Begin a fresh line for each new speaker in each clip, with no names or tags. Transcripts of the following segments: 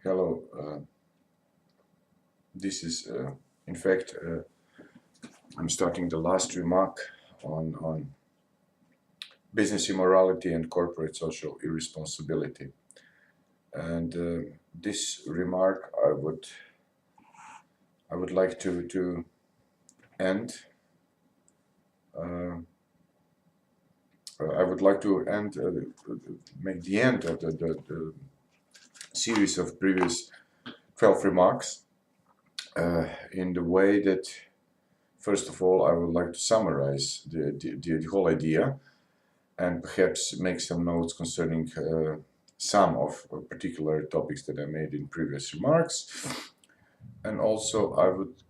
Hello. This is, in fact, I'm starting the last remark on business immorality and corporate social irresponsibility. And this remark I would like to end. I would like to make the end of the series of previous 12 remarks in the way that, first of all, I would like to summarize the whole idea and perhaps make some notes concerning some of particular topics that I made in previous remarks. And also I would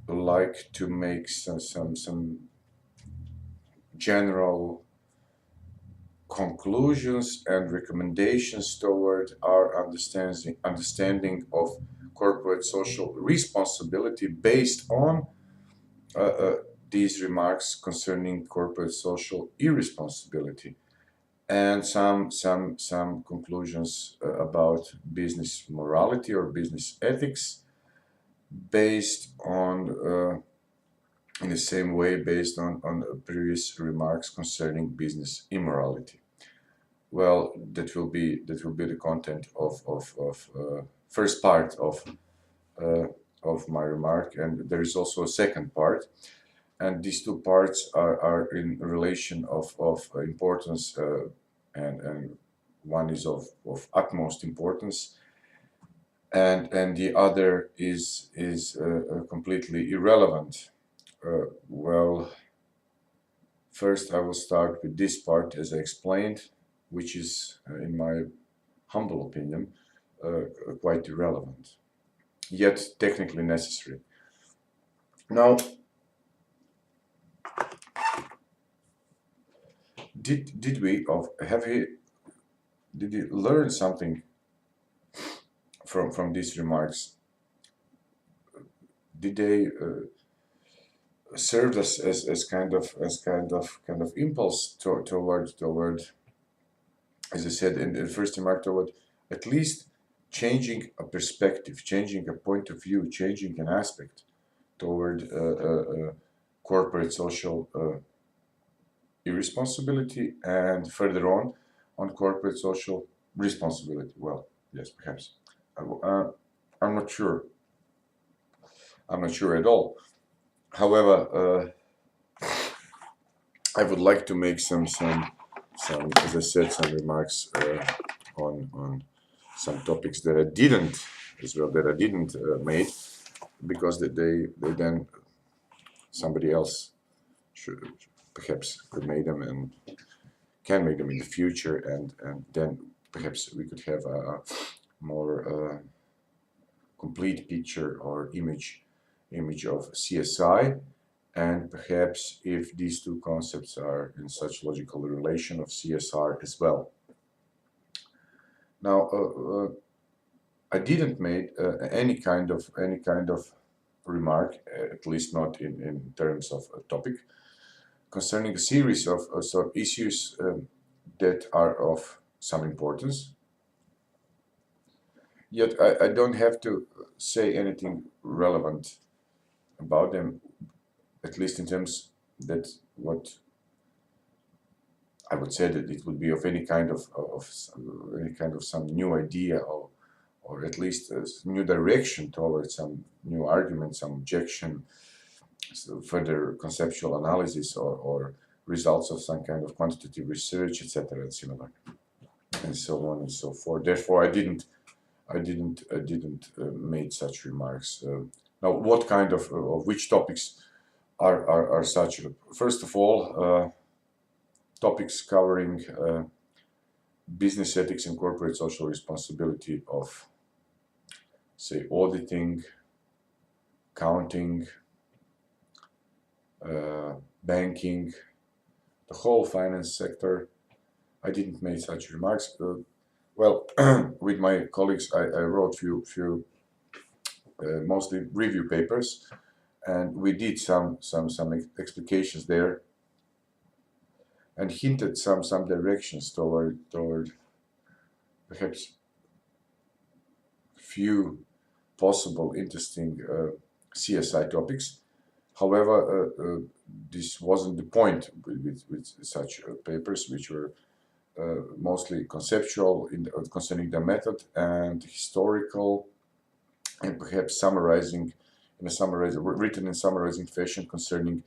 like to make some general conclusions and recommendations toward our understanding of corporate social responsibility based on these remarks concerning corporate social irresponsibility, and some conclusions about business morality or business ethics based on in the same way based on previous remarks concerning business immorality. Well, that will be the content of first part of my remark, and there is also a second part, and these two parts are in relation of importance, and one is of utmost importance, and the other is completely irrelevant. Well, first I will start with this part, as I explained, which is, in my humble opinion, quite irrelevant, yet technically necessary. Now, did we learn something from these remarks? Did they served us as kind of impulse toward, as I said in the first remark, toward at least changing a perspective, changing a point of view, changing an aspect toward corporate social irresponsibility, and further on corporate social responsibility? Well, yes, perhaps. I'm not sure. I'm not sure at all. However, I would like to make some, as I said, some remarks on some topics that I didn't made, because they then somebody else perhaps could make them and can make them in the future, and then perhaps we could have a more complete picture or image of CSI, and perhaps if these two concepts are in such logical relation of CSR as well. Now, I didn't make any kind of remark, at least not in terms of a topic, concerning a series of issues that are of some importance. Yet I don't have to say anything relevant about them, at least in terms that what I would say that it would be of any kind of some new idea, or at least a new direction towards some new argument, some objection, further conceptual analysis, or results of some kind of quantitative research, etc., and similar, and so on and so forth. Therefore, I didn't make such remarks. Now, what kind of which topics are such? First of all, topics covering business ethics and corporate social responsibility of, say, auditing, accounting, banking, the whole finance sector. I didn't make such remarks. Well, with my colleagues, I wrote few mostly review papers, and we did some explications there, and hinted some directions toward perhaps few possible interesting CSI topics. However, this wasn't the point with such papers, which were mostly conceptual concerning the method and historical, and perhaps summarizing written in summarizing fashion concerning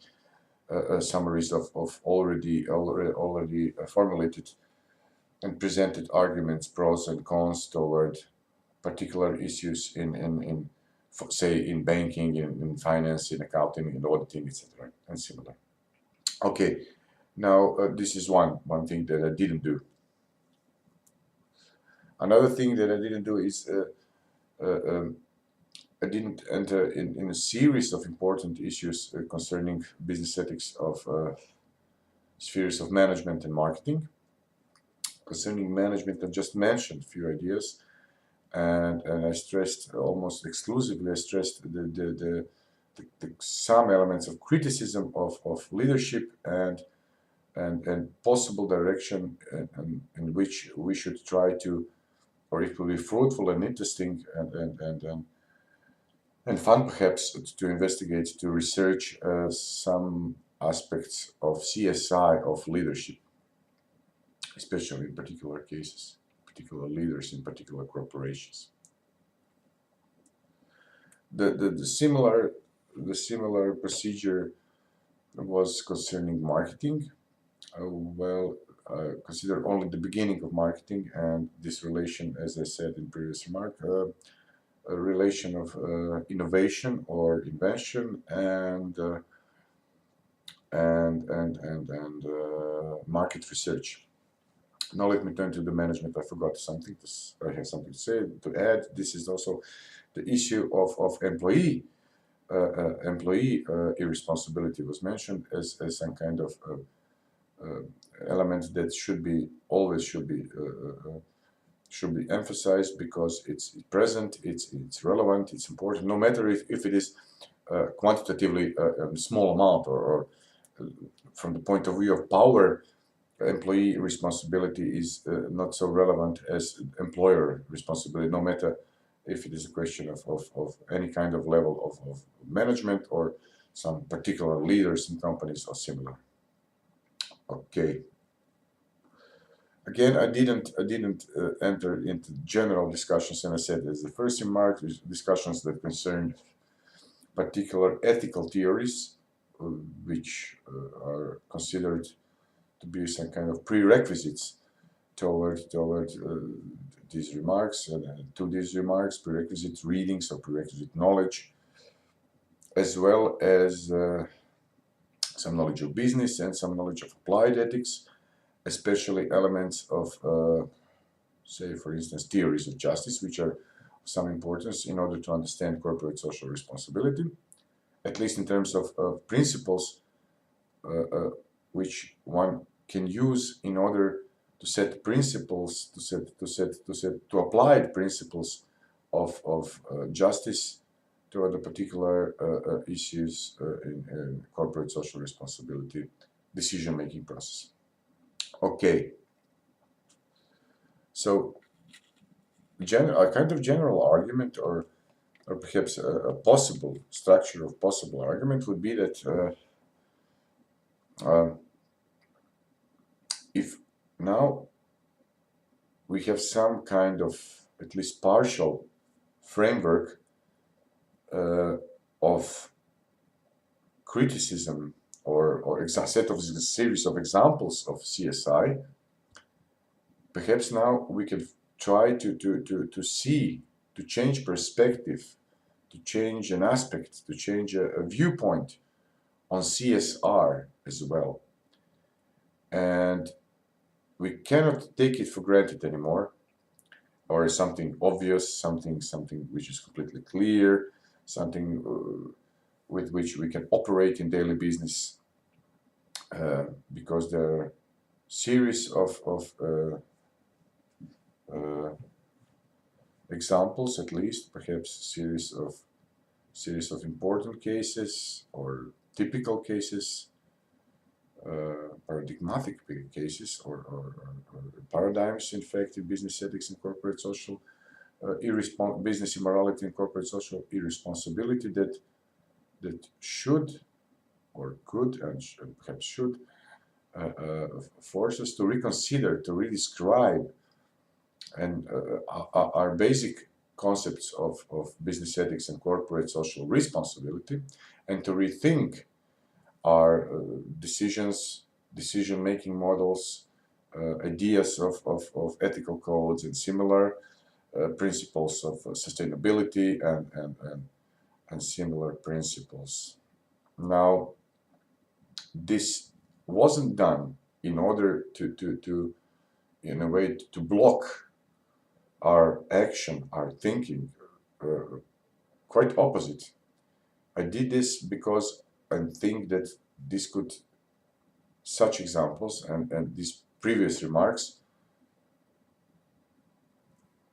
summaries of already formulated and presented arguments, pros and cons toward particular issues in say in banking, in finance, in accounting, in auditing, etc., and similar. Okay, now this is one thing that I didn't do. Another thing that I didn't do is I didn't enter in a series of important issues concerning business ethics of spheres of management and marketing. Concerning management, I just mentioned a few ideas, and I stressed almost exclusively, I stressed some elements of criticism of leadership and possible direction in which we should try to, or it will be fruitful and interesting and fun perhaps to investigate, to research some aspects of CSI of leadership, especially in particular cases, particular leaders in particular corporations. The similar procedure was concerning marketing. Consider only the beginning of marketing and this relation, as I said in previous remark, a relation of innovation or invention and market research. Now let me turn to the management. I forgot something. I have something to say, to add. This is also the issue of employee irresponsibility was mentioned as some kind of element that should be emphasized, because it's present, it's relevant, it's important, no matter if it is quantitatively a small amount or from the point of view of power. Employee responsibility is not so relevant as employer responsibility, no matter if it is a question of any kind of level of management or some particular leaders in companies or similar. Okay. Again, I didn't enter into general discussions, and I said as the first remark, discussions that concerned particular ethical theories, which are considered to be some kind of prerequisites toward these remarks, to these remarks, prerequisite readings or prerequisite knowledge, as well as some knowledge of business and some knowledge of applied ethics, especially elements of, say, for instance, theories of justice, which are of some importance in order to understand corporate social responsibility, at least in terms of principles which one can use in order to set principles, to apply principles of justice to other particular issues in corporate social responsibility decision-making process. Okay. So, a kind of general argument, or perhaps a possible structure of possible argument would be that if now we have some kind of at least partial framework of criticism or a set of a series of examples of CSI, perhaps now we can try to see, to change perspective, to change an aspect, to change a viewpoint on CSR as well. And we cannot take it for granted anymore, or something obvious, something which is completely clear, something with which we can operate in daily business, because there are series of examples, at least, perhaps series of important cases or typical cases, paradigmatic cases or paradigms, in fact, in business ethics and corporate social business immorality and corporate social irresponsibility that should or could and perhaps should force us to reconsider, to redescribe and our basic concepts of business ethics and corporate social responsibility, and to rethink our decision-making models, ideas of ethical codes and similar principles of sustainability and similar principles. Now, this wasn't done in order to in a way to block our action, our thinking. Quite opposite. I did this because I think that such examples and these previous remarks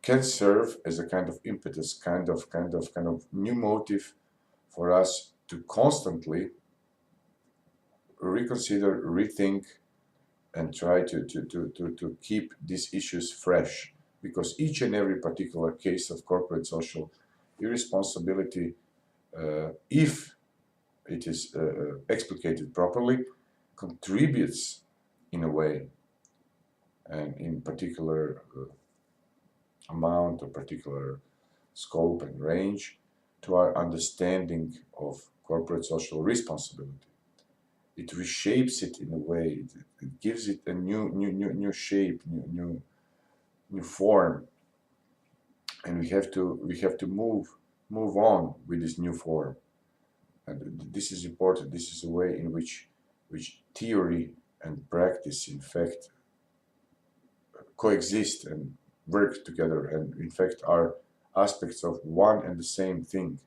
can serve as a kind of impetus, kind of new motive for us to constantly reconsider, rethink, and try to keep these issues fresh, because each and every particular case of corporate social irresponsibility, if it is explicated properly, contributes in a way and in particular amount or particular scope and range to our understanding of corporate social responsibility. It reshapes it in a way. It gives it a new shape, new form, and we have to move on with this new form. And this is important. This is a way in which theory and practice, in fact, coexist and work together, and in fact are aspects of one and the same thing.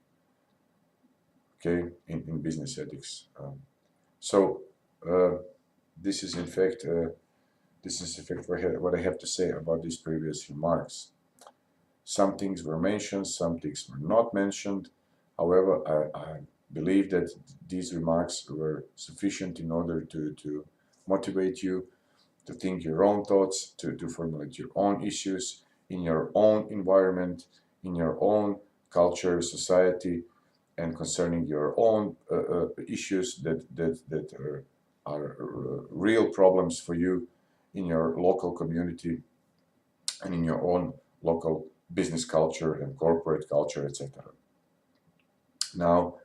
Okay, in business ethics. So this is in fact what I have to say about these previous remarks. Some things were mentioned, some things were not mentioned. However, I believe that these remarks were sufficient in order to motivate you to think your own thoughts, to formulate your own issues in your own environment, in your own culture, society, and concerning your own issues that are real problems for you in your local community and in your own local business culture and corporate culture, etc. Now,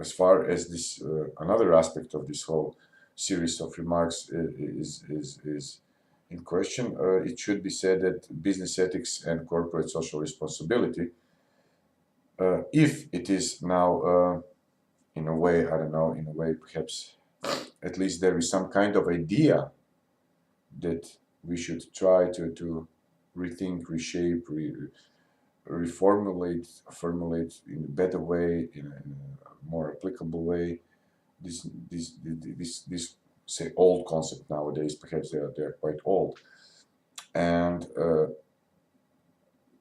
as far as this another aspect of this whole series of remarks is in question, it should be said that business ethics and corporate social responsibility, if it is now in a way, I don't know, in a way perhaps at least there is some kind of idea that we should try to rethink, reshape, formulate in a better way, in a more applicable way. This say old concept nowadays, perhaps they're quite old, and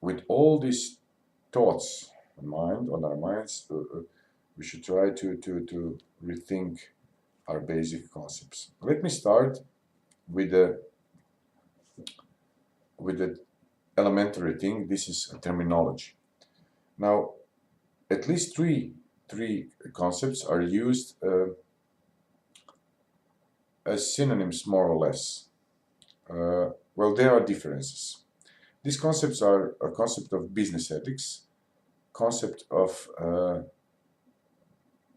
with all these thoughts on our minds, we should try to rethink our basic concepts. Let me start with the elementary thing. This is a terminology. Now, at least three concepts are used as synonyms, more or less. Well, there are differences. These concepts are a concept of business ethics, concept of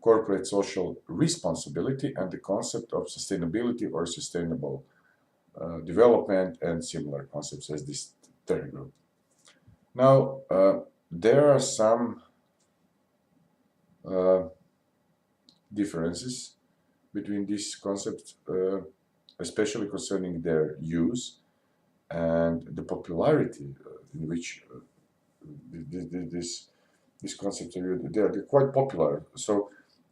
corporate social responsibility, and the concept of sustainability or sustainable development, and similar concepts as this third group. Now, there are some differences between these concepts, especially concerning their use and the popularity in which these concepts are used. They're quite popular. So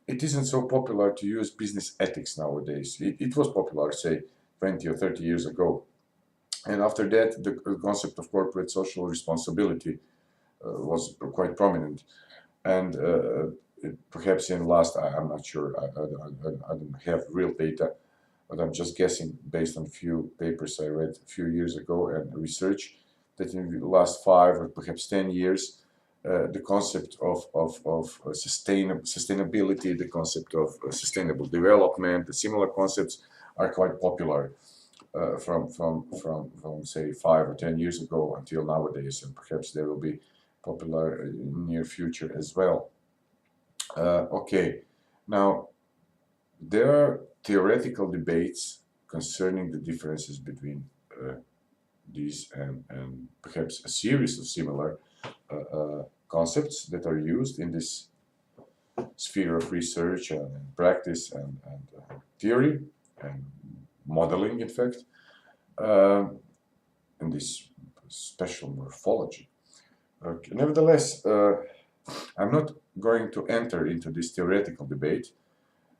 it isn't so popular to use business ethics nowadays. It was popular, say, 20 or 30 years ago. And after that, the concept of corporate social responsibility was quite prominent. And perhaps in last, I'm not sure, I don't have real data, but I'm just guessing based on few papers I read a few years ago and research, that in the last 5 or perhaps 10 years, the concept of sustainability, the concept of sustainable development, the similar concepts are quite popular from say 5 or 10 years ago until nowadays, and perhaps they will be popular in near future as well. Okay, now there are theoretical debates concerning the differences between these and perhaps a series of similar concepts that are used in this sphere of research and practice and theory and modeling, in fact, in this special morphology. Okay. Nevertheless, I'm not going to enter into this theoretical debate.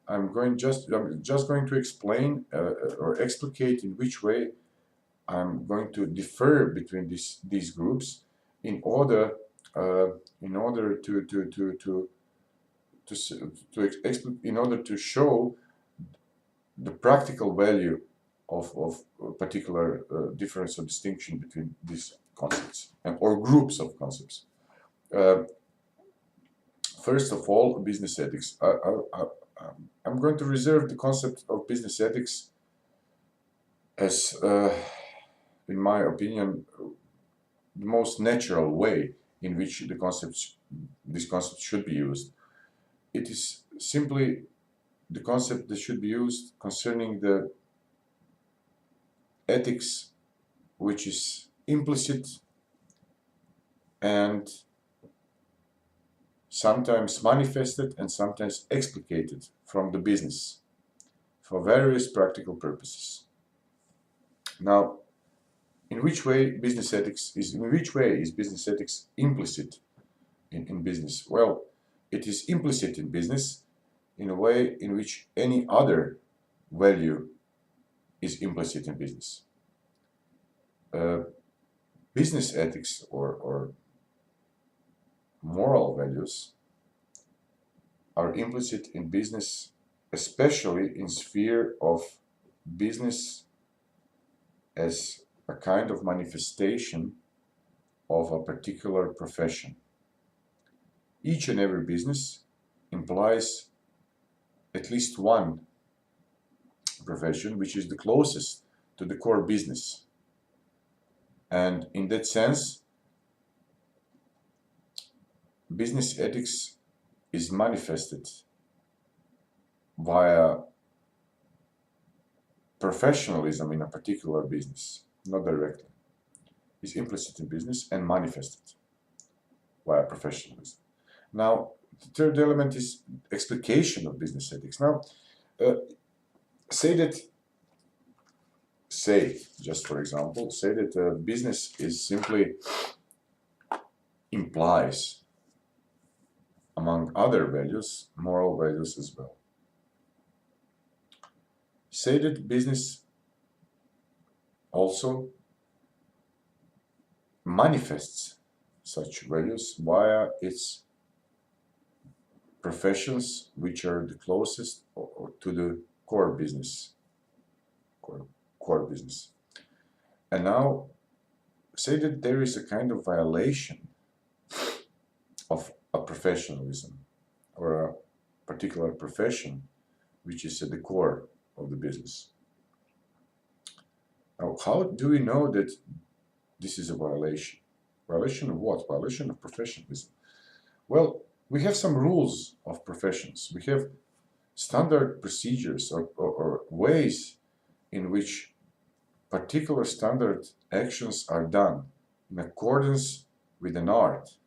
I'm just going to explain or explicate in which way I'm going to differ between these groups in order to show the practical value of a particular difference or distinction between these concepts or groups of concepts. First of all, business ethics. I'm going to reserve the concept of business ethics as, in my opinion, the most natural way in which this concept should be used. It is simply the concept that should be used concerning the ethics which is implicit and sometimes manifested and sometimes explicated from the business for various practical purposes. Now, in which way is business ethics implicit in business? Well, it is implicit in business in a way in which any other value is implicit in business. Business ethics or moral values are implicit in business, especially in sphere of business as a kind of manifestation of a particular profession. Each and every business implies at least one profession which is the closest to the core business. And in that sense, business ethics is manifested via professionalism in a particular business, not directly. It's implicit in business and manifested via professionalism. Now, the third element is explication of business ethics. Now, just for example, say that business is simply implies, among other values, moral values as well. Say that business also manifests such values via its professions which are the closest to the core business. Core business. And now, say that there is a kind of violation of a professionalism or a particular profession which is at the core of the business. Now, how do we know that this is a violation? Violation of what? Violation of professionalism. Well, we have some rules of professions. We have standard procedures or ways in which particular standard actions are done in accordance with an art,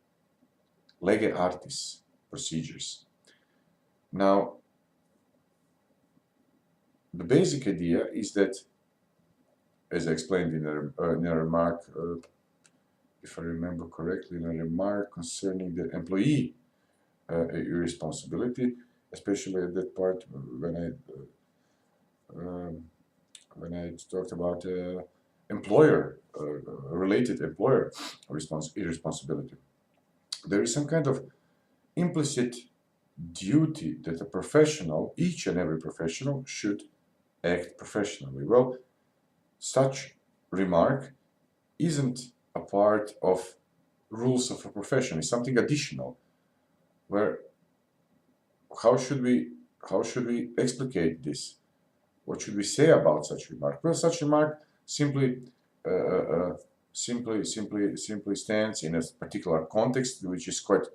lege artis procedures. Now, the basic idea is that, as I explained in a remark, if I remember correctly, in a remark concerning the employee irresponsibility, especially at that part when I talked about related employer irresponsibility. There is some kind of implicit duty that a professional, each and every professional, should act professionally. Well, such remark isn't a part of rules of a profession. It's something additional. Where how should we explicate this? What should we say about such remark? Well, such remark simply stands in a particular context, which is quite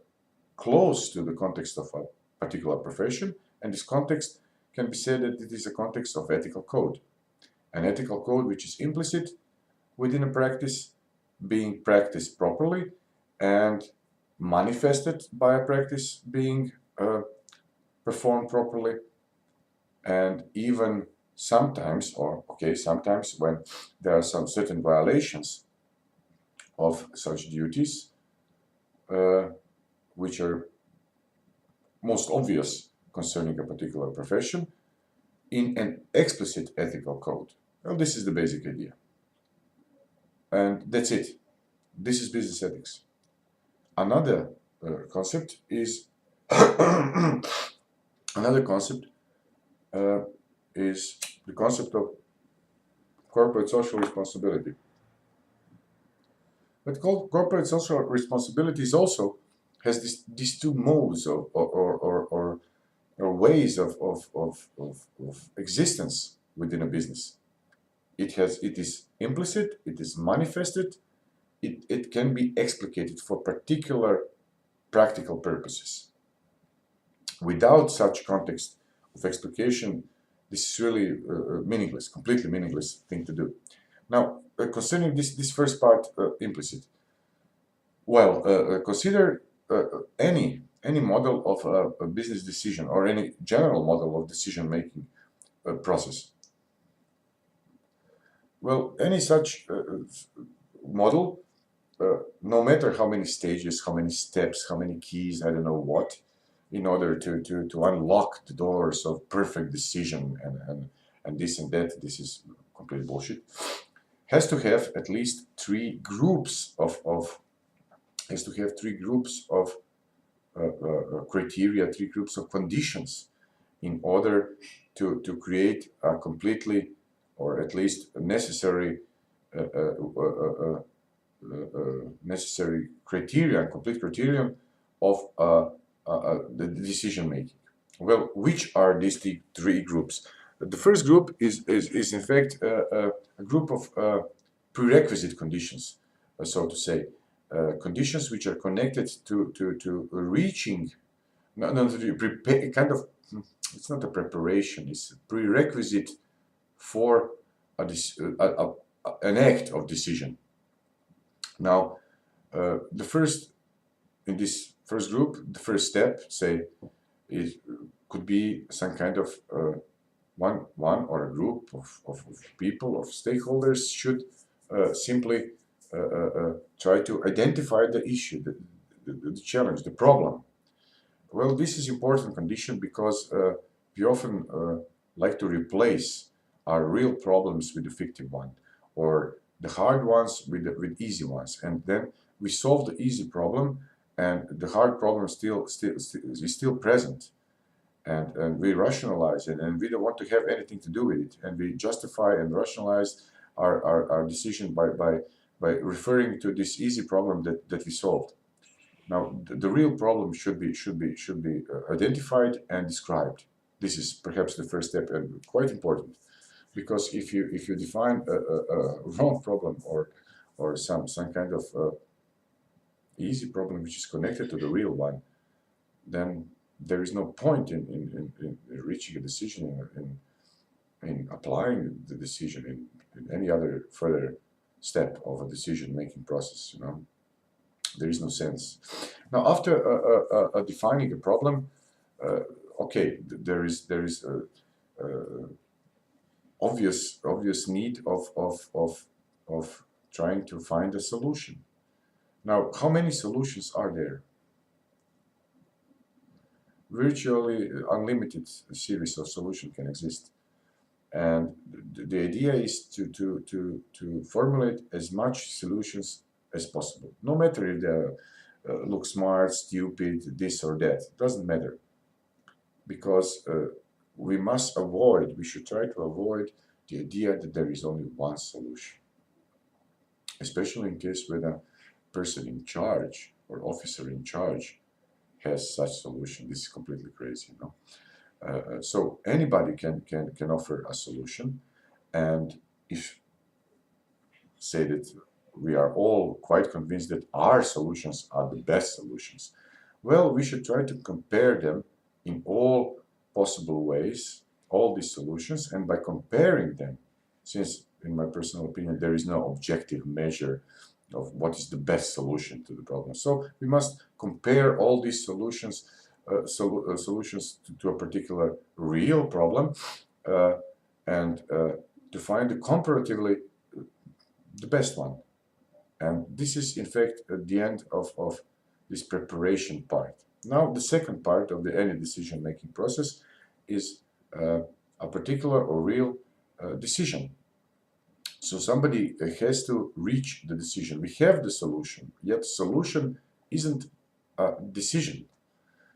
close to the context of a particular profession, and this context can be said that it is a context of ethical code. An ethical code which is implicit within a practice, being practiced properly, and manifested by a practice being performed properly, and even sometimes, sometimes when there are some certain violations of such duties, which are most obvious concerning a particular profession, in an explicit ethical code. Well, this is the basic idea. And that's it. This is business ethics. Another concept is is the concept of corporate social responsibility. But corporate social responsibility is also has these two modes or ways of existence within a business. It is implicit, it is manifested, it can be explicated for particular practical purposes. Without such context of explication, this is really meaningless, completely meaningless thing to do. Now, concerning this first part, implicit. Well, consider any model of a business decision or any general model of decision-making process. Well, any such model, no matter how many stages, how many steps, how many keys, I don't know what, in order to unlock the doors of perfect decision and this and that, this is complete bullshit, has to have at least three groups of criteria, three groups of conditions in order to create a completely, or at least necessary complete criterion of the decision making. Well, which are these three groups? The first group is in fact a group of prerequisite conditions, so to say, conditions which are connected to reaching, kind of, it's not a preparation, it's a prerequisite for an act of decision. Now, in this first group, the first step, say, could be some kind of one or a group of people, of stakeholders should simply try to identify the issue, the challenge, the problem. Well, this is important condition because we often like to replace our real problems with the fictive one, or the hard ones with easy ones, and then we solve the easy problem, and the hard problem is still present, and we rationalize it, and we don't want to have anything to do with it, and we justify and rationalize our decision by referring to this easy problem that we solved. Now, the real problem should be identified and described. This is perhaps the first step and quite important, because if you define a wrong problem or some kind of easy problem which is connected to the real one, then there is no point in reaching a decision, in applying the decision in any other further step of a decision-making process. There is no sense. Now, after defining a problem, okay, there is obvious need of trying to find a solution. Now, how many solutions are there? Virtually unlimited series of solutions can exist, and the idea is to formulate as much solutions as possible, no matter if they look smart, stupid, this or that, doesn't matter, because we should try to avoid the idea that there is only one solution. especially in case when a person in charge or officer in charge has such solution. This is completely crazy, you know. So anybody can offer a solution, and if say that we are all quite convinced that our solutions are the best solutions, well, we should try to compare them in all possible ways, all these solutions, and by comparing them, since in my personal opinion there is no objective measure of what is the best solution to the problem, so we must compare all these solutions to a particular real problem, and to find the comparatively the best one. And this is in fact at the end of this preparation part. Now the second part of any decision making process is a particular or real decision. So somebody has to reach the decision. We have the solution, yet solution isn't a decision.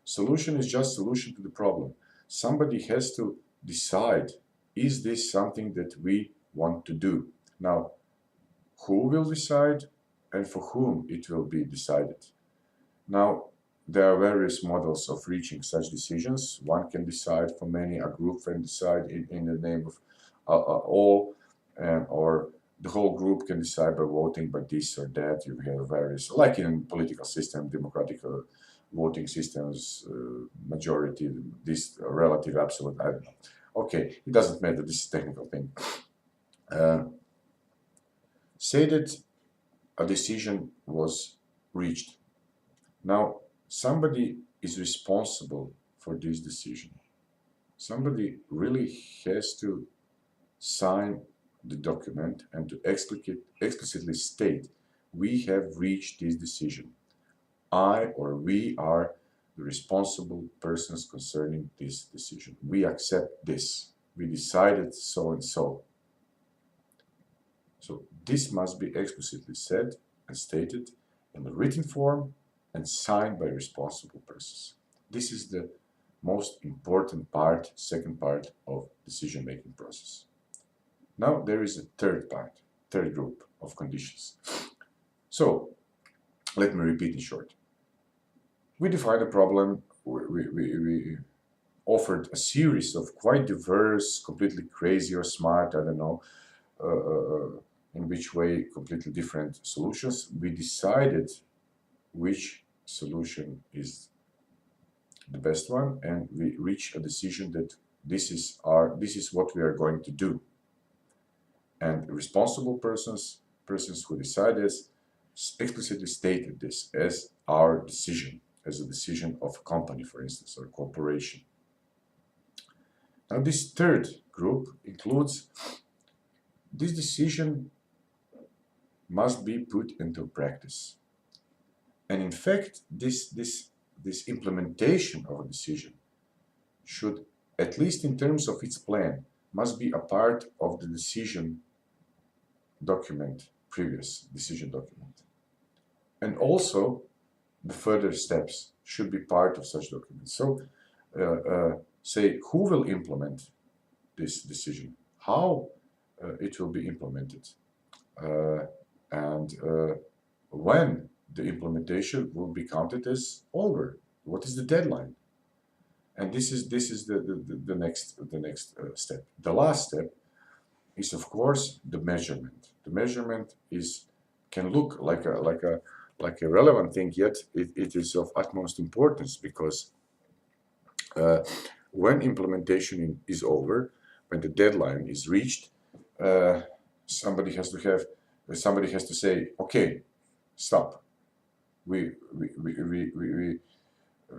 Solution is just solution to the problem. Somebody has to decide, is this something that we want to do? Now, who will decide and for whom it will be decided? Now, there are various models of reaching such decisions. One can decide for many, a group can decide in the name of all, or the whole group can decide by voting by this or that. You have various, like in political system, democratic voting systems, majority, this relative, absolute, I don't know. Okay, it doesn't matter, this is a technical thing. Say that a decision was reached. Now, somebody is responsible for this decision. Somebody really has to sign the document and to explicitly state, we have reached this decision. I or we are the responsible persons concerning this decision. We accept this. We decided so and so. So this must be explicitly said and stated in the written form and signed by responsible persons. This is the most important part, second part of decision-making process. Now there is a third part, third group of conditions. So let me repeat in short. We defined a problem, we offered a series of quite diverse, completely crazy or smart, I don't know, in which way completely different solutions. We decided which solution is the best one, and we reached a decision that this is what we are going to do. And responsible persons who decided explicitly stated this as our decision, as a decision of a company, for instance, or a corporation. Now this third group includes this decision must be put into practice. And in fact, this implementation of a decision should, at least in terms of its plan, must be a part of the decision document, previous decision document. And also, the further steps should be part of such documents. So, say, who will implement this decision? How it will be implemented? And when the implementation will be counted as over? What is the deadline? And this is the next step. The last step is, of course, the measurement. The measurement can look like a relevant thing, yet it is of utmost importance, because when implementation is over, when the deadline is reached, somebody has to say, okay, stop. We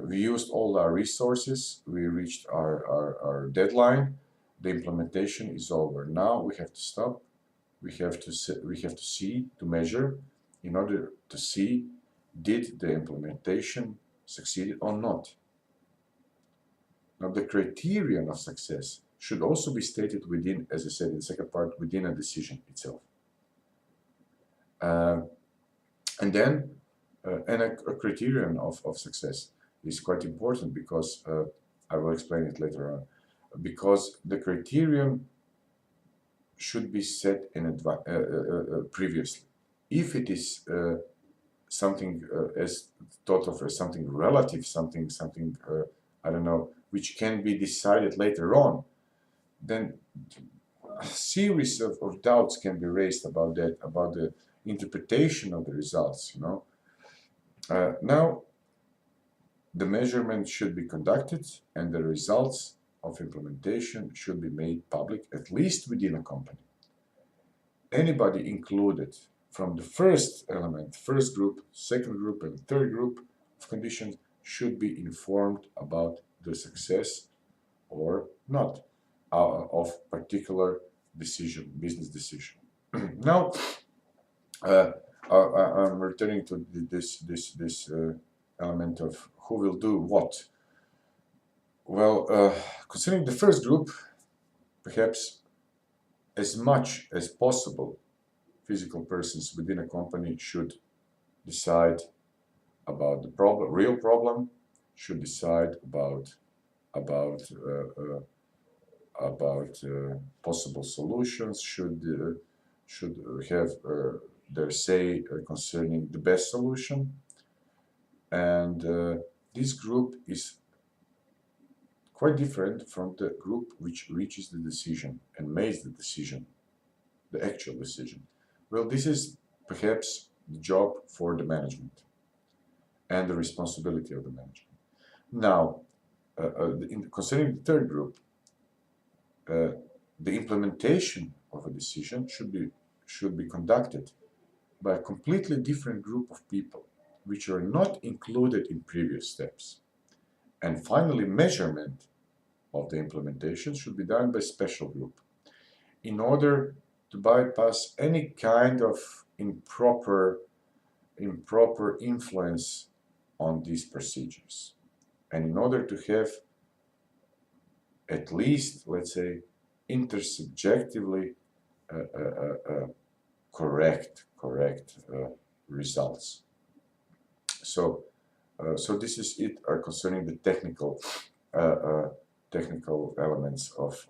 used all our resources. We reached our deadline. The implementation is over. Now we have to stop. We have to measure in order to see, did the implementation succeed or not. Now the criterion of success should also be stated within, as I said in the second part, within a decision itself. And then a criterion of success is quite important, because I will explain it later on, because the criterion should be set in previously. if it is something as thought of as something relative, something I don't know, which can be decided later on, then a series of doubts can be raised about that, about the interpretation of the results. Now the measurement should be conducted, and the results of implementation should be made public, at least within a company. Anybody included from the first element, first group, second group, and third group of conditions should be informed about the success or not of particular decision, business decision. Now, I'm returning to this element of who will do what. Well, considering the first group, perhaps as much as possible, physical persons within a company should decide about the problem, real problem, should decide about possible solutions, should have their say concerning the best solution, and this group is quite different from the group which reaches the decision and makes the decision, the actual decision. Well, this is perhaps the job for the management and the responsibility of the management. Now, concerning the third group, the implementation of a decision should be conducted by a completely different group of people, which are not included in previous steps. And finally, measurement of the implementation should be done by a special group in order to bypass any kind of improper influence on these procedures, and in order to have at least, let's say, intersubjectively correct results. So this is it concerning the technical elements of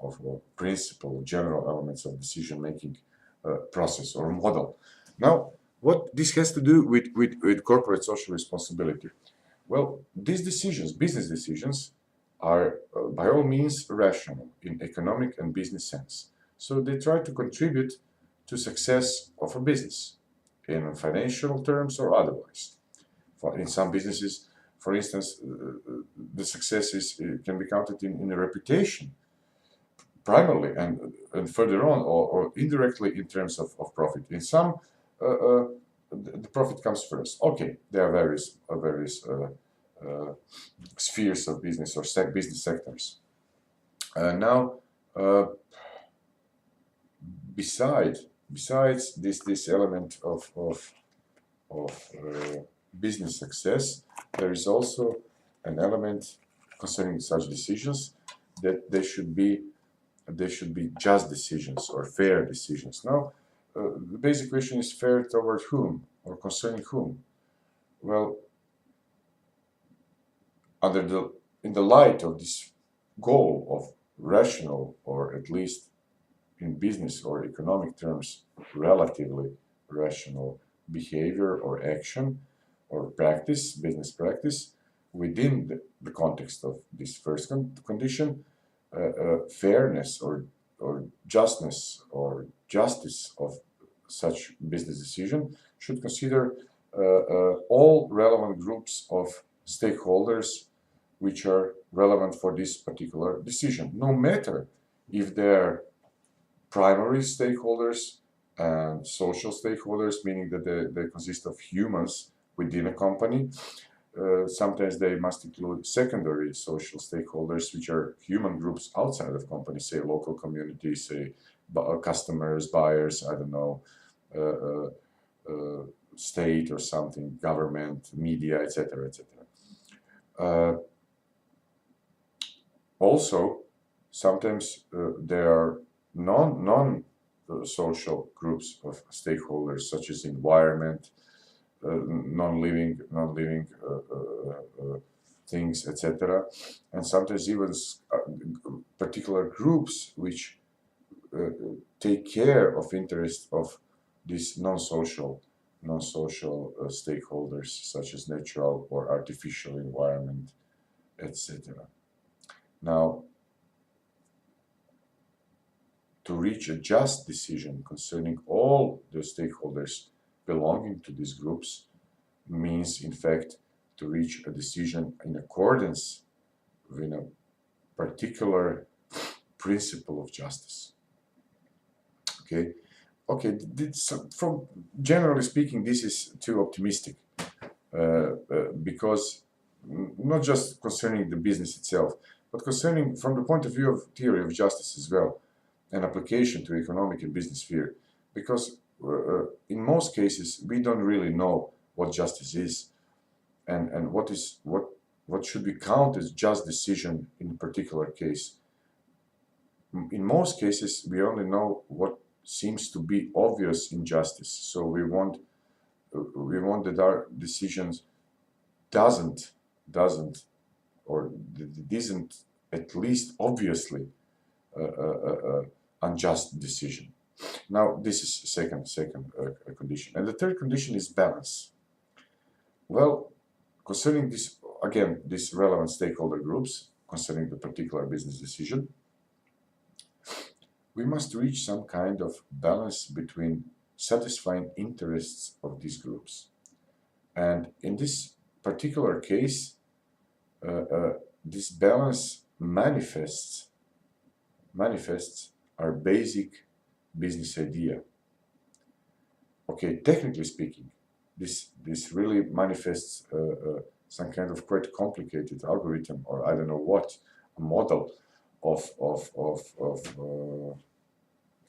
principle, general elements of decision-making process or model. Now, what this has to do with corporate social responsibility? Well, these decisions, business decisions, are by all means rational in economic and business sense. So they try to contribute to success of a business in financial terms or otherwise. In some businesses, for instance, the success can be counted in a reputation, primarily, and further on, or indirectly in terms of profit. In some, the profit comes first. Okay, there are various spheres of business or business sectors. Now, besides this element of business success, there is also an element concerning such decisions that they should be just decisions or fair decisions. Now, the basic question is fair toward whom or concerning whom? Well, in the light of this goal of rational, or at least in business or economic terms, relatively rational behavior or action or practice, business practice, within the context of this first condition, fairness or justness or justice of such business decision should consider all relevant groups of stakeholders which are relevant for this particular decision, no matter if they're primary stakeholders and social stakeholders, meaning that they consist of humans within a company. Sometimes they must include secondary social stakeholders, which are human groups outside of companies, say local communities, say customers, buyers, I don't know, state or something, government, media, etc., etc. Also, sometimes there are non-social groups of stakeholders, such as environment, non-living things, etc. And sometimes even particular groups which take care of interest of these non-social non-social stakeholders such as natural or artificial environment, etc. Now, to reach a just decision concerning all the stakeholders belonging to these groups means, in fact, to reach a decision in accordance with a particular principle of justice. Okay, from generally speaking, this is too optimistic because not just concerning the business itself, but concerning from the point of view of theory of justice as well, and application to economic and business sphere, because in most cases we don't really know what justice is, and what should be counted as just decision in a particular case. In most cases, we only know what seems to be obvious injustice. So we want that our decisions doesn't or isn't at least obviously unjust decision. Now this is second condition, and the third condition is balance. Well, concerning this again, these relevant stakeholder groups concerning the particular business decision, we must reach some kind of balance between satisfying interests of these groups. And in this particular case, this balance manifests our basic business idea. Okay, technically speaking, this really manifests some kind of quite complicated algorithm, or I don't know what, a model of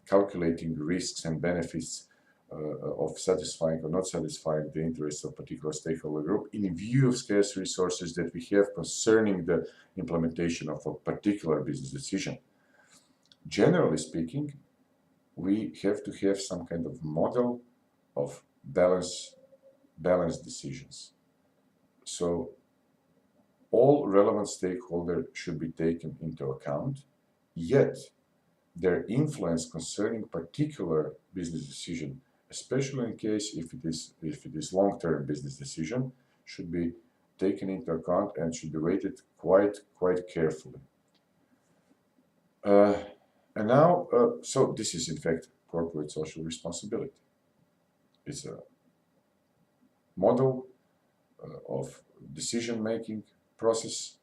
calculating risks and benefits of satisfying or not satisfying the interests of particular stakeholder group in view of scarce resources that we have concerning the implementation of a particular business decision. Generally speaking, we have to have some kind of model of balanced decisions. So all relevant stakeholders should be taken into account, yet their influence concerning particular business decision, especially in case if it is long-term business decision, should be taken into account and should be weighted quite carefully. And now, so this is in fact corporate social responsibility. It's a model of decision-making process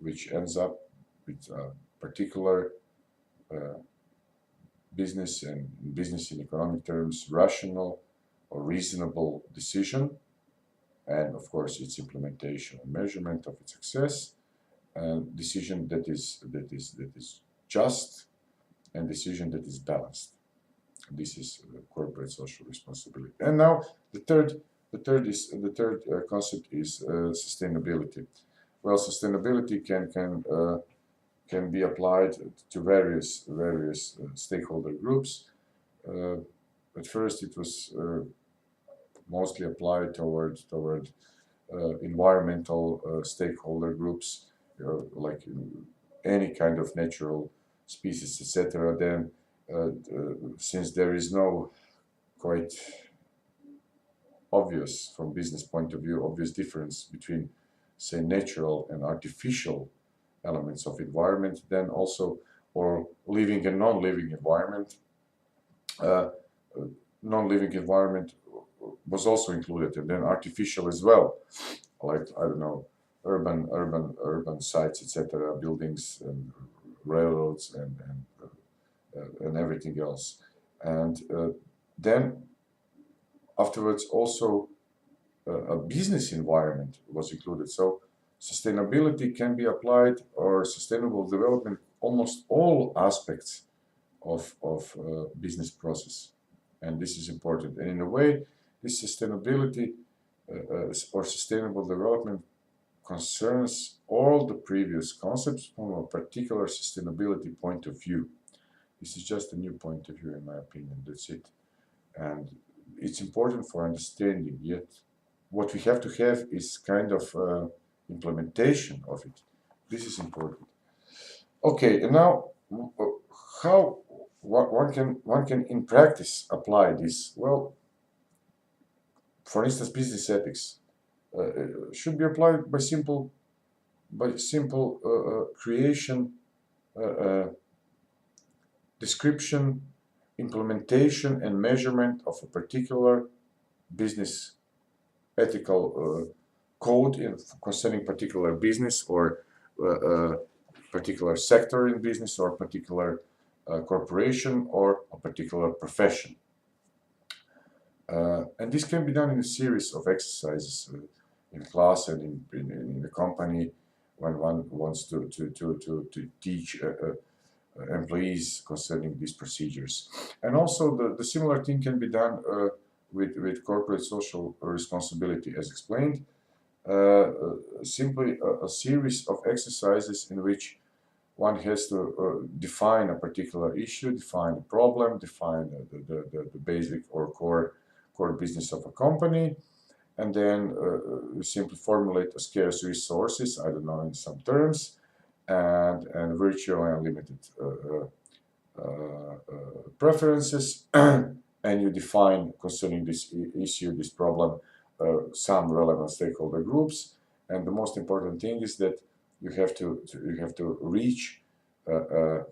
which ends up with a particular business and business in economic terms rational or reasonable decision, and of course its implementation and measurement of its success, and decision that is just, and decision that is balanced. This is corporate social responsibility. And now the third concept is sustainability. Well, sustainability can be applied to various stakeholder groups. At first, it was mostly applied toward environmental stakeholder groups, like any kind of natural species, etc. Then, since there is no quite obvious, from business point of view, obvious difference between, say, natural and artificial elements of environment, then also, or living and non-living environment. Non-living environment was also included, and then artificial as well, like, I don't know, urban sites, etc., buildings and railroads and everything else. And then afterwards also a business environment was included. So sustainability can be applied, or sustainable development, almost all aspects of business process. And this is important. And in a way, this sustainability or sustainable development concerns all the previous concepts from a particular sustainability point of view. This is just a new point of view, in my opinion. That's it. And it's important for understanding, yet what we have to have is kind of implementation of it. This is important. Okay, and now how one can in practice apply this? Well, for instance, business ethics should be applied by simple creation, description, implementation, and measurement of a particular business ethical code concerning particular business or particular sector in business or particular corporation or a particular profession. And this can be done in a series of exercises in class and in the company when one wants to teach employees concerning these procedures. And also the similar thing can be done with corporate social responsibility, as explained. Simply a series of exercises in which one has to define a particular issue, define a problem, define the basic or core business of a company, and then simply formulate a scarce resources, I don't know, in some terms, and virtual and limited preferences, and you define concerning this issue, this problem, some relevant stakeholder groups. And the most important thing is that you have to reach a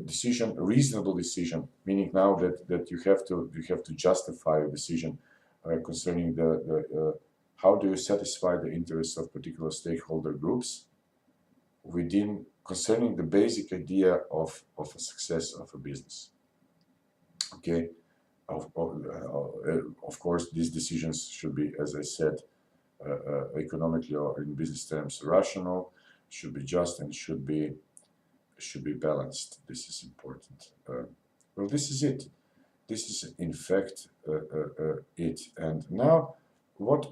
decision, a reasonable decision, meaning now that you have to justify a decision concerning the how do you satisfy the interests of particular stakeholder groups concerning the basic idea of a success of a business. Okay, of course, these decisions should be, as I said, economically or in business terms rational, should be just, and should be balanced. This is important. Well, this is it. This is in fact it. And now, what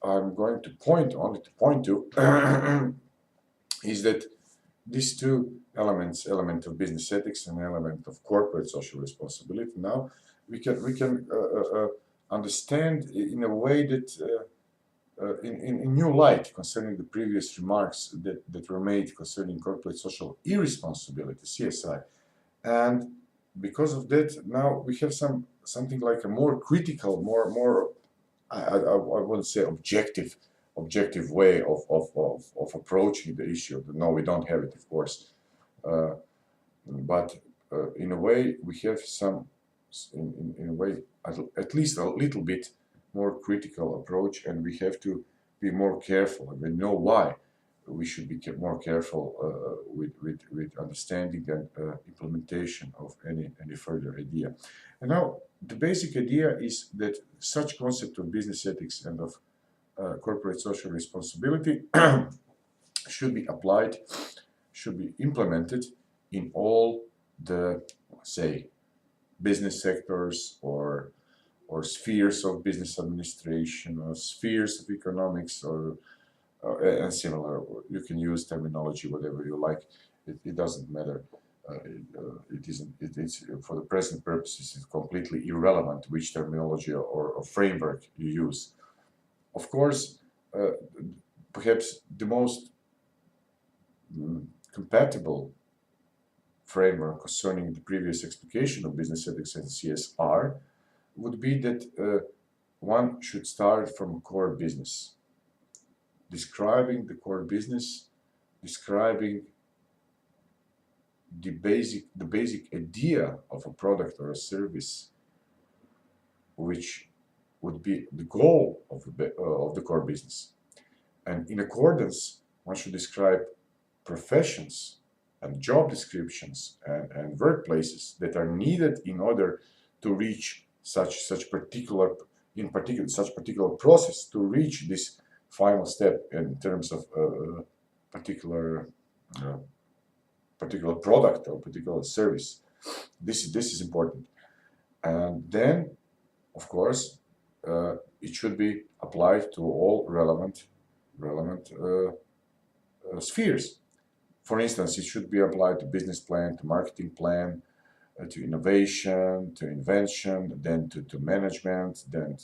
I'm going to point to is that these two elements, element of business ethics and element of corporate social responsibility, now we can understand in a way that in new light concerning the previous remarks that were made concerning corporate social irresponsibility, CSI. And because of that, now we have something like a more critical, more I wouldn't say objective way of approaching the issue. No, we don't have it, of course, but in a way we have in a way at least a little bit more critical approach, and we have to be more careful. And we know why we should be more careful with understanding and implementation of any further idea. And now the basic idea is that such concept of business ethics and of corporate social responsibility should be applied, should be implemented in all the, say, business sectors or spheres of business administration or spheres of economics or and similar. You can use terminology whatever you like. It doesn't matter. It's for the present purposes. It's completely irrelevant which terminology or framework you use. Of course, perhaps the most compatible framework concerning the previous explication of business ethics and CSR would be that one should start from a core business, describing the core business, describing the basic idea of a product or a service, which would be the goal of the core business. And in accordance, one should describe professions and job descriptions and workplaces that are needed in order to reach such particular process, to reach this final step in terms of particular product or particular service. This is important. And then, of course, it should be applied to all relevant spheres. For instance, it should be applied to business plan, to marketing plan, to innovation, to invention, then to management, then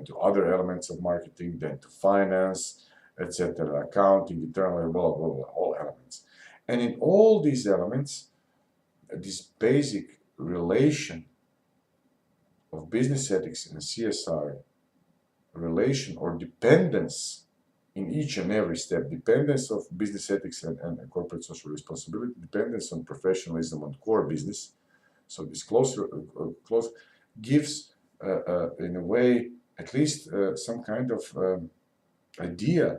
to other elements of marketing, then to finance, etc., accounting, internal, blah, blah, blah, all elements. And in all these elements, this basic relation of business ethics and CSR relation or dependence in each and every step, dependence of business ethics and corporate social responsibility, dependence on professionalism on core business. So this close gives, in a way, at least some kind of idea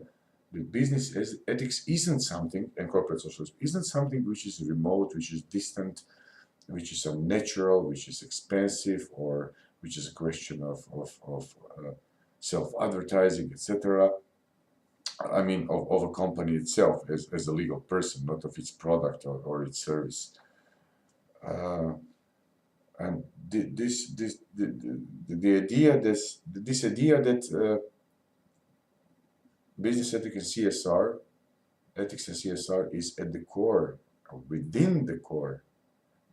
that business ethics isn't something, and corporate socialism isn't something which is remote, which is distant, which is unnatural, which is expensive, or which is a question of self-advertising, etc. I mean, of a company itself as a legal person, not of its product or its service. And the idea that business ethics and CSR, ethics and CSR is at the core, or within the core,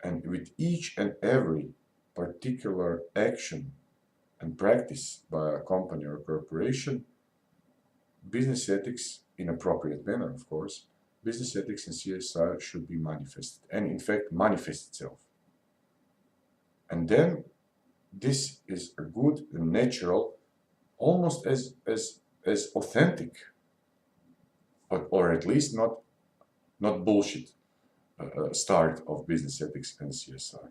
and with each and every particular action and practice by a company or corporation, business ethics, in appropriate manner, of course, business ethics and CSR should be manifested, and in fact manifest itself. And then this is a good and natural, almost as authentic, or at least not bullshit start of business ethics and CSR.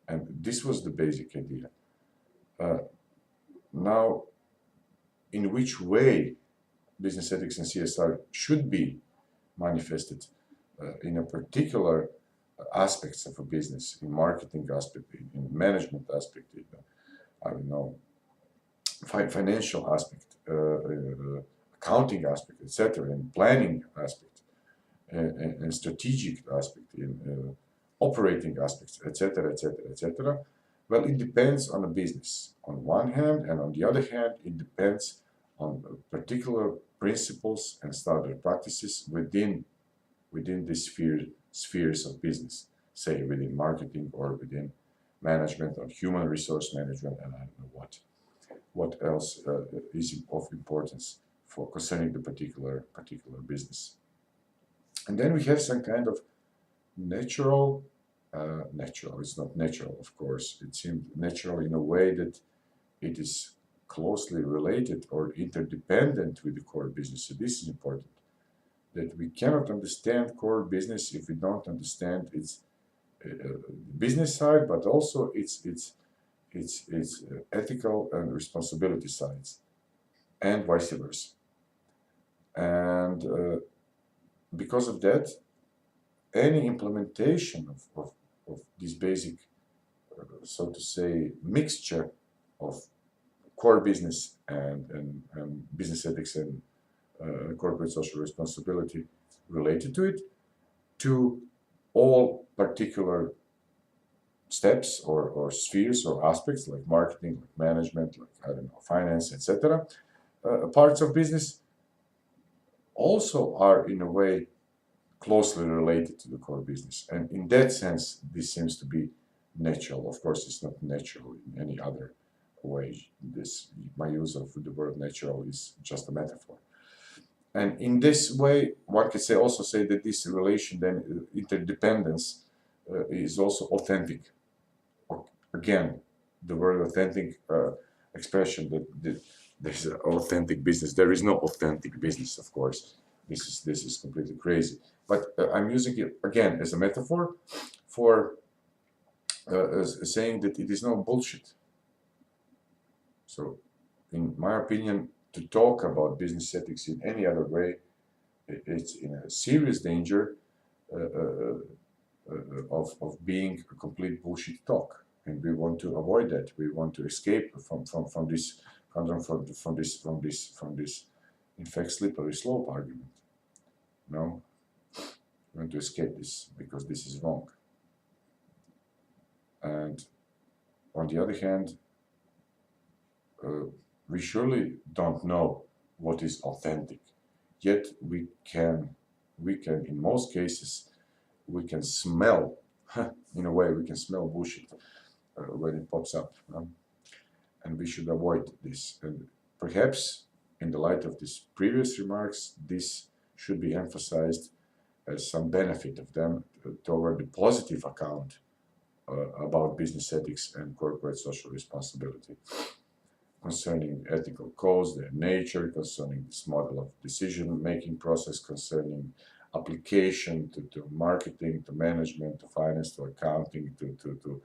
And this was the basic idea. Now, in which way business ethics and CSR should be manifested in a particular aspects of a business, in marketing aspect, in management aspect, in, I don't know, financial aspect, accounting aspect, etc., in planning aspect, and strategic aspect, in operating aspects, etc., etc., etc. Well, it depends on a business on one hand, and on the other hand, it depends on particular principles and standard practices within the spheres of business, say within marketing or within management or human resource management, and I don't know what else is of importance for concerning the particular business. And then we have some kind of natural, it's not natural, of course, it seems natural in a way that it is closely related or interdependent with the core business. So this is important, that we cannot understand core business if we don't understand its business side, but also its ethical and responsibility sides, and vice versa. And because of that, any implementation of this basic, so to say, mixture of core business and business ethics and corporate social responsibility related to it, to all particular steps or spheres or aspects like marketing, like management, like, I don't know, finance, etc. Parts of business also are in a way closely related to the core business. And in that sense, this seems to be natural. Of course, it's not natural in any other way. My use of the word natural is just a metaphor. And in this way, one could also say that this relation, then interdependence, is also authentic. Again, the word authentic expression that there's an authentic business. There is no authentic business, of course. This is completely crazy. But I'm using it again as a metaphor for saying that it is no bullshit. So, in my opinion, to talk about business ethics in any other way, it's in a serious danger of being a complete bullshit talk, and we want to avoid that. We want to escape from this in fact slippery slope argument. No, we want to escape this because this is wrong. And on the other hand, we surely don't know what is authentic, yet we can in most cases we can smell in a way we can smell bullshit when it pops up, and we should avoid this. And perhaps in the light of these previous remarks, this should be emphasized as some benefit of them toward the positive account about business ethics and corporate social responsibility, concerning ethical codes, their nature, concerning this model of decision-making process, concerning application to marketing, to management, to finance, to accounting, to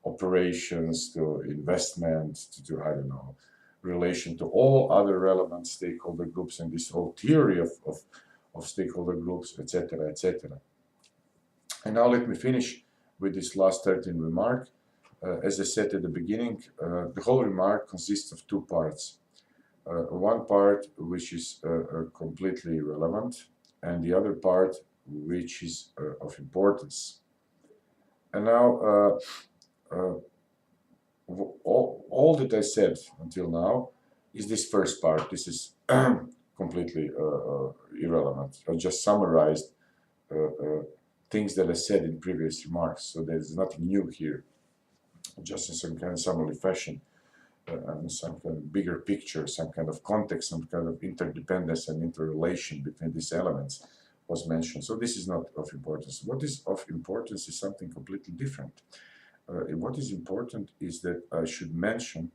operations, to investment, to I don't know, relation to all other relevant stakeholder groups and this whole theory of stakeholder groups, etc., etc. And now let me finish with this last 13 remark. As I said at the beginning, the whole remark consists of two parts. One part which is completely relevant, and the other part which is of importance. And now, all that I said until now is this first part. This is completely irrelevant. I just summarized things that I said in previous remarks, so there's nothing new here, just in some kind of summary fashion, and some kind of bigger picture, some kind of context, some kind of interdependence and interrelation between these elements was mentioned. So this is not of importance. What is of importance is something completely different. What is important is that I should mention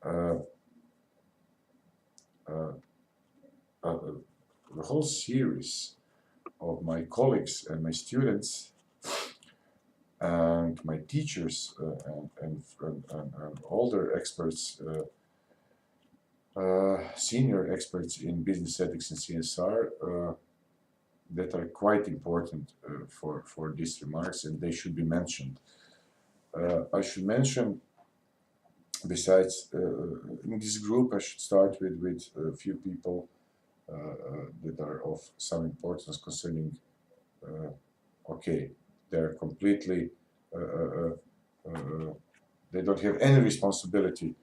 the whole series of my colleagues and my students and my teachers and older experts, senior experts in business ethics and CSR, that are quite important for these remarks, and they should be mentioned. I should mention, besides in this group, I should start with a few people that are of some importance concerning, okay, they're completely, they don't have any responsibility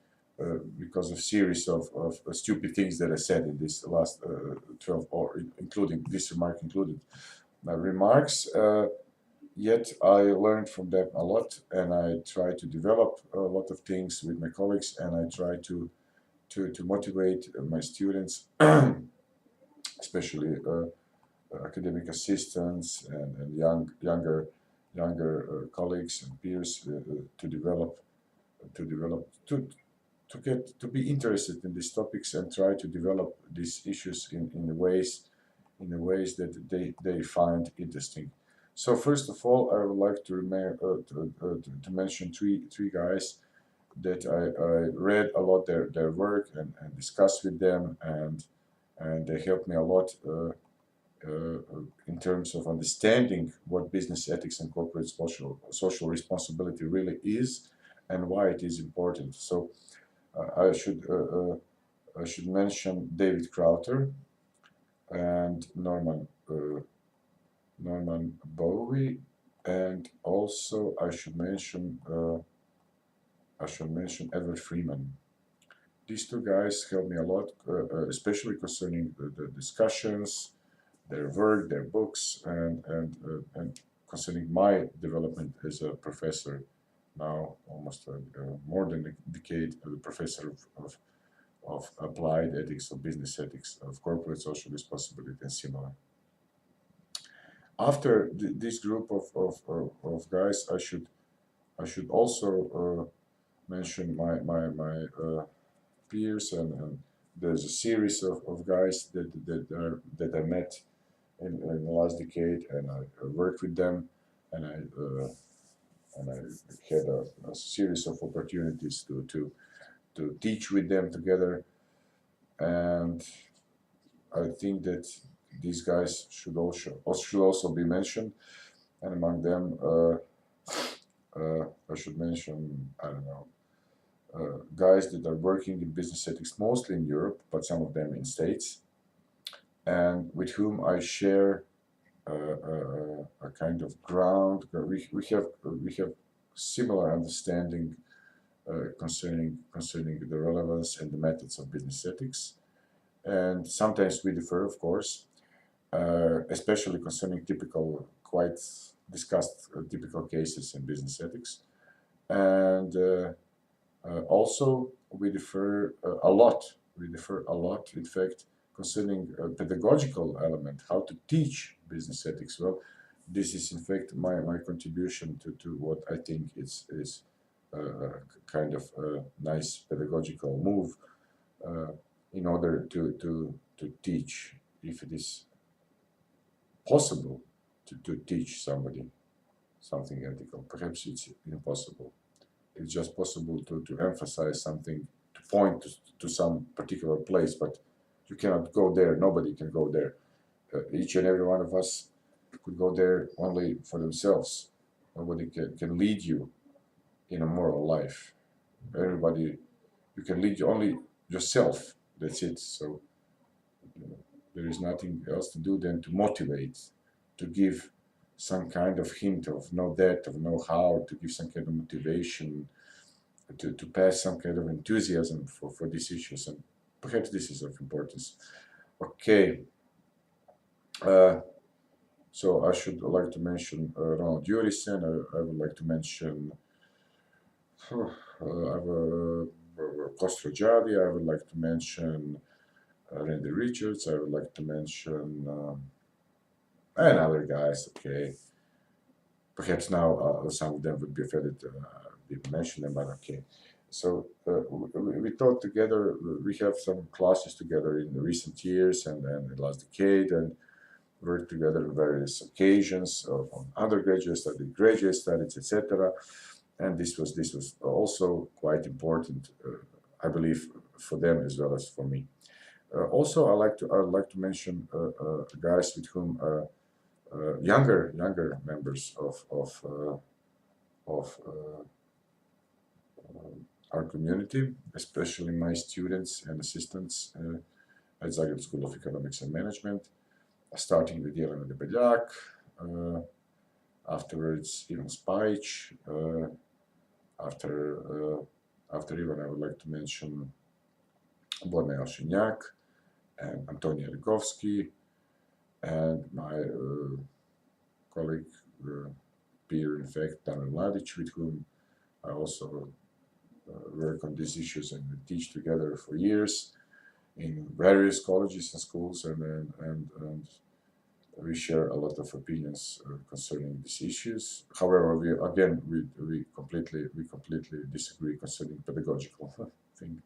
because of series of stupid things that I said in this last 12, or including this remark included. Remarks, yet I learned from them a lot, and I try to develop a lot of things with my colleagues, and I try to motivate my students, especially academic assistants and younger colleagues and peers to be interested in these topics and try to develop these issues in the ways that they find interesting. So first of all, I would like to mention three guys that I read a lot their work and discussed with them, and they helped me a lot in terms of understanding what business ethics and corporate social responsibility really is and why it is important. So I should mention David Crowther and Norman Bowie, and also I should mention Edward Freeman. These two guys helped me a lot, especially concerning the discussions, their work, their books, and concerning my development as a professor. Now almost more than a decade, a professor of applied ethics, of business ethics, of corporate social responsibility, and similar. After this group of guys, I should also mention my peers, and there's a series of guys that I met in the last decade, and I worked with them, and I had a series of opportunities to teach with them together, and I think that these guys should also be mentioned, and among them I should mention, I don't know, guys that are working in business ethics mostly in Europe, but some of them in States, and with whom I share a kind of ground. We have similar understanding concerning the relevance and the methods of business ethics, and sometimes we differ, of course, especially concerning quite discussed typical cases in business ethics, and also we differ a lot. We differ a lot, in fact, concerning a pedagogical element, how to teach business ethics. Well, this is in fact my contribution to what I think is a kind of a nice pedagogical move in order to teach, if it is possible to teach somebody something ethical. Perhaps it's impossible. It's just possible to emphasize something, to point to some particular place, but you cannot go there. Nobody can go there. Each and every one of us could go there only for themselves. Nobody can lead you in a moral life. Everybody, you can lead only yourself. That's it. So there is nothing else to do than to motivate, to give some kind of hint of know that, of know how, to give some kind of motivation, to pass some kind of enthusiasm for these issues. And perhaps this is of importance. Okay. So I should like to mention Ronald Jurisen. I would like to mention Kostro Jadi. I would like to mention Randy Richards. I would like to mention and other guys. Okay. Perhaps now some of them would be offended didn't mention them, but okay. So we taught together. We have some classes together in the recent years and the last decade, and worked together on various occasions on undergraduate studies, graduate studies, etc. And this was also quite important, I believe, for them as well as for me. Also, I'd like to mention guys with whom younger members of our community, especially my students and assistants at Zagreb School of Economics and Management, starting with Jelena Debeljak, afterwards Ivan Spajic, after Ivan I would like to mention Borna Jalšinjak and Antonija Ligovski, and my colleague, peer, in fact, Damir Mladic, with whom I also work on these issues and we teach together for years in various colleges and schools, and we share a lot of opinions concerning these issues. However, we completely disagree concerning pedagogical thing,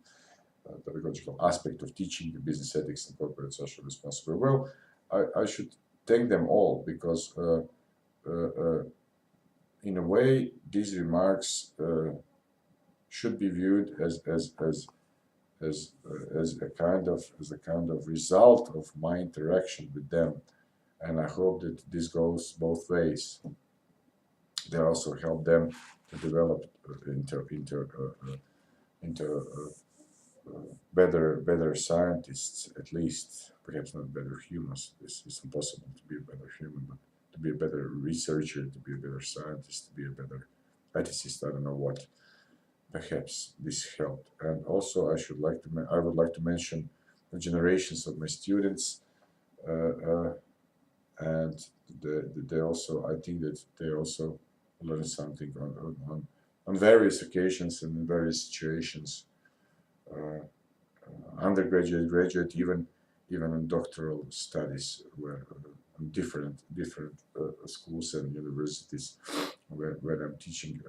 pedagogical aspect of teaching the business ethics and corporate social responsibility. Well, I should thank them all, because in a way these remarks should be viewed as a kind of result of my interaction with them, and I hope that this goes both ways. They also help them to develop into better scientists, at least. Perhaps not better humans. This is impossible to be a better human, but to be a better researcher, to be a better scientist, to be a better ethicist. I don't know what. Perhaps this helped. And also, I would like to mention the generations of my students, and they also, I think that they also learn something on various occasions and in various situations. Undergraduate, graduate, even in doctoral studies, where different schools and universities, where I'm teaching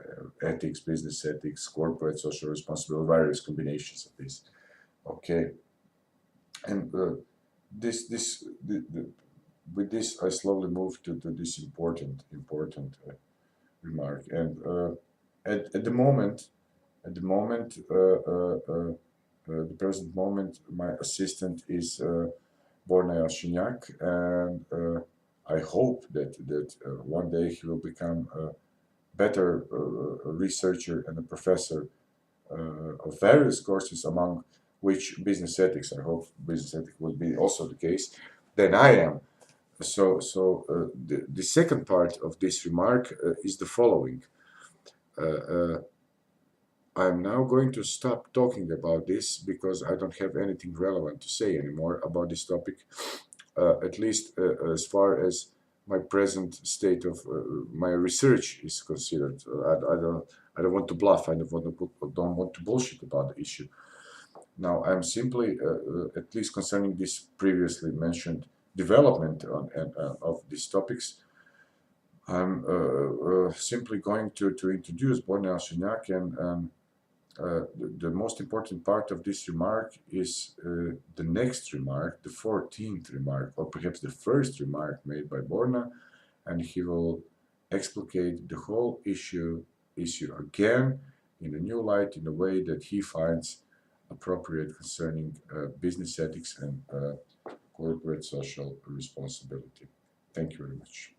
ethics, business ethics, corporate social responsibility, various combinations of this. Okay, and with this, I slowly move to this important remark. And at the present moment, my assistant is Borna Jalšinjak, and I hope that one day he will become a better researcher and a professor of various courses, among which business ethics. I hope business ethics will be also the case than I am. So the second part of this remark is the following. I'm now going to stop talking about this, because I don't have anything relevant to say anymore about this topic, at least as far as my present state of my research is considered. I don't want to bluff. I don't want to bullshit about the issue. Now, I'm simply, at least concerning this previously mentioned development of these topics, I'm simply going to introduce Borna Alšenjak, and the most important part of this remark is the next remark, the 14th remark, or perhaps the first remark made by Borna, and he will explicate the whole issue again in a new light, in a way that he finds appropriate concerning business ethics and corporate social responsibility. Thank you very much.